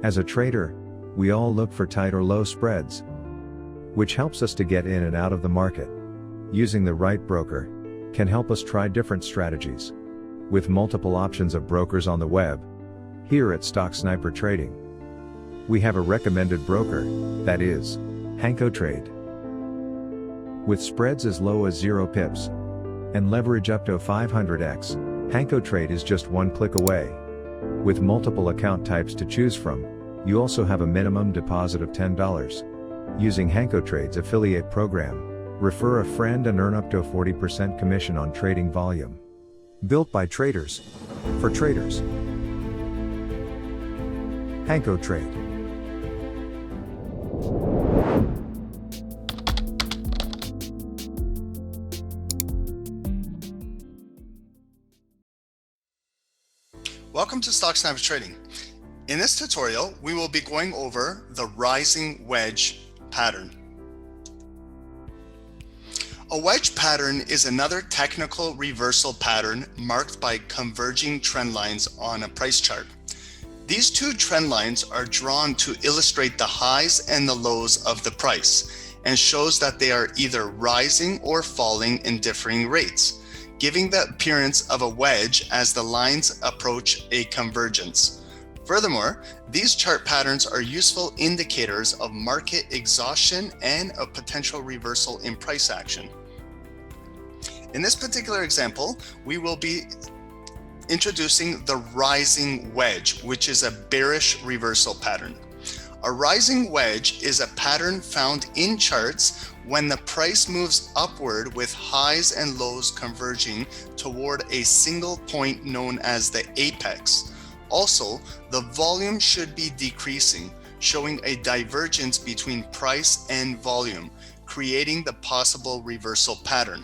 As a trader, we all look for tight or low spreads, which helps us to get in and out of the market. Using the right broker can help us try different strategies. With multiple options of brokers on the web, here at Stocksnipertrading, we have a recommended broker, that is, HankoTrade. With spreads as low as 0 pips and leverage up to 500x, HankoTrade is just one click away. With multiple account types to choose from, you also have a minimum deposit of $10. Using HankoTrade's affiliate program, refer a friend and earn up to a 40% commission on trading volume. Built by traders, for traders. HankoTrade. Welcome to Stocksnipertrading. In this tutorial, we will be going over the rising wedge pattern. A wedge pattern is another technical reversal pattern marked by converging trend lines on a price chart. These two trend lines are drawn to illustrate the highs and the lows of the price and shows that they are either rising or falling in differing rates, giving the appearance of a wedge as the lines approach a convergence. Furthermore, these chart patterns are useful indicators of market exhaustion and a potential reversal in price action. In this particular example, we will be introducing the rising wedge, which is a bearish reversal pattern. A rising wedge is a pattern found in charts when the price moves upward with highs and lows converging toward a single point known as the apex. Also, the volume should be decreasing, showing a divergence between price and volume, creating the possible reversal pattern.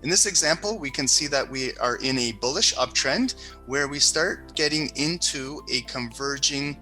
In this example, we can see that we are in a bullish uptrend where we start getting into a converging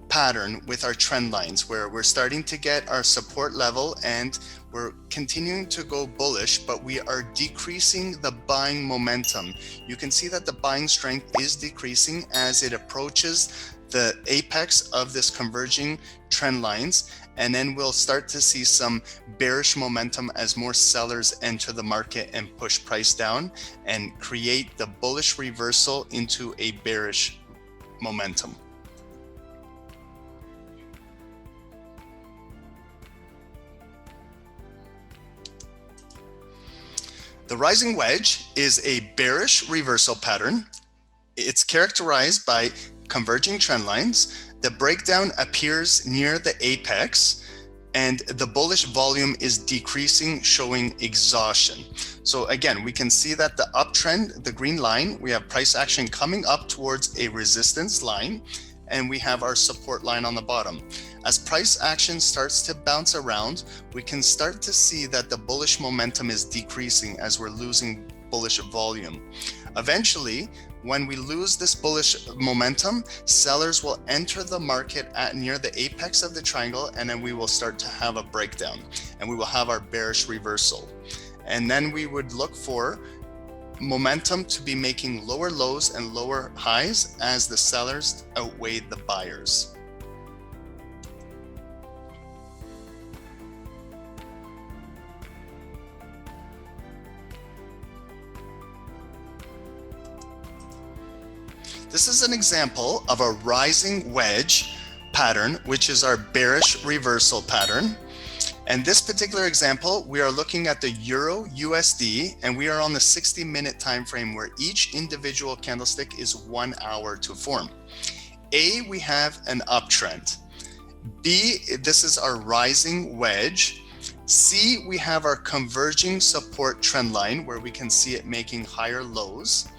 pattern with our trend lines, where we're starting to get our support level and we're continuing to go bullish, but we are decreasing the buying momentum. You can see that the buying strength is decreasing as it approaches the apex of this converging trend lines, and then we'll start to see some bearish momentum as more sellers enter the market and push price down and create the bullish reversal into a bearish momentum. The rising wedge is a bearish reversal pattern. It's characterized by converging trend lines. The breakdown appears near the apex, and the bullish volume is decreasing, showing exhaustion. So again, we can see that the uptrend, the green line, we have price action coming up towards a resistance line, and we have our support line on the bottom. As price action starts to bounce around, we can start to see that the bullish momentum is decreasing as we're losing bullish volume. Eventually, when we lose this bullish momentum, sellers will enter the market at near the apex of the triangle, and then we will start to have a breakdown and we will have our bearish reversal. And then we would look for momentum to be making lower lows and lower highs as the sellers outweigh the buyers. This is an example of a rising wedge pattern, which is our bearish reversal pattern. And this particular example, we are looking at the Euro USD, and we are on the 60-minute time frame where each individual candlestick is 1 hour to form. A, we have an uptrend. B, this is our rising wedge. C, we have our converging support trend line where we can see it making higher lows.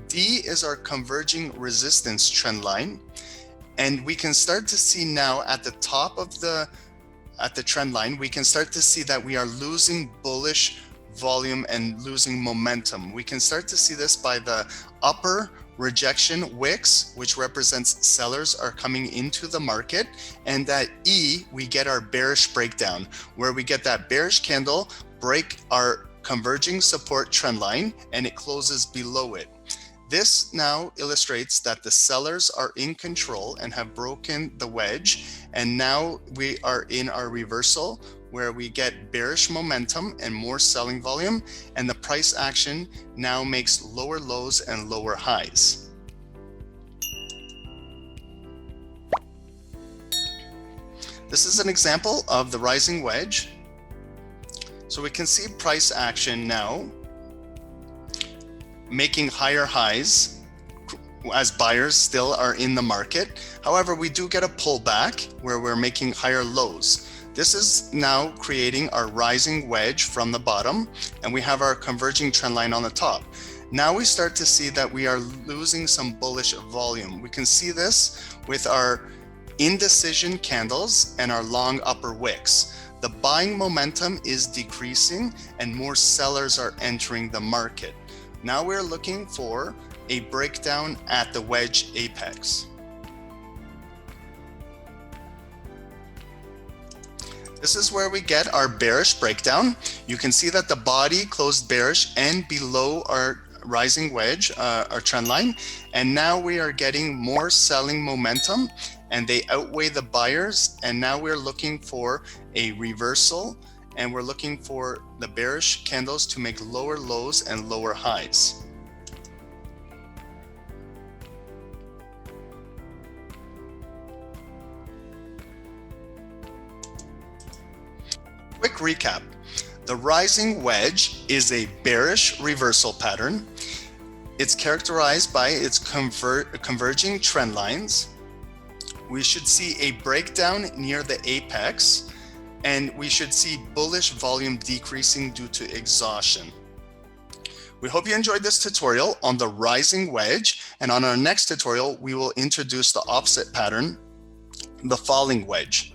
D is our converging resistance trend line. And we can start to see now at the top of the trend line, we can start to see that we are losing bullish volume and losing momentum. We can start to see this by the upper rejection wicks, which represents sellers are coming into the market. And at E, we get our bearish breakdown, where we get that bearish candle break our converging support trend line and it closes below it. This now illustrates that the sellers are in control and have broken the wedge, and now we are in our reversal where we get bearish momentum and more selling volume, and the price action now makes lower lows and lower highs. This is an example of the rising wedge. So we can see price action now making higher highs as buyers still are in the market. However, we do get a pullback where we're making higher lows. This is now creating our rising wedge from the bottom, and we have our converging trend line on the top. Now we start to see that we are losing some bullish volume. We can see this with our indecision candles and our long upper wicks. The buying momentum is decreasing and more sellers are entering the market. Now we're looking for a breakdown at the wedge apex. This is where we get our bearish breakdown. You can see that the body closed bearish and below our rising wedge, our trend line. And now we are getting more selling momentum and they outweigh the buyers. And now we're looking for a reversal, and we're looking for the bearish candles to make lower lows and lower highs. Quick recap. The rising wedge is a bearish reversal pattern. It's characterized by its converging trend lines. We should see a breakdown near the apex, and we should see bullish volume decreasing due to exhaustion. We hope you enjoyed this tutorial on the rising wedge, and on our next tutorial, we will introduce the opposite pattern, the falling wedge.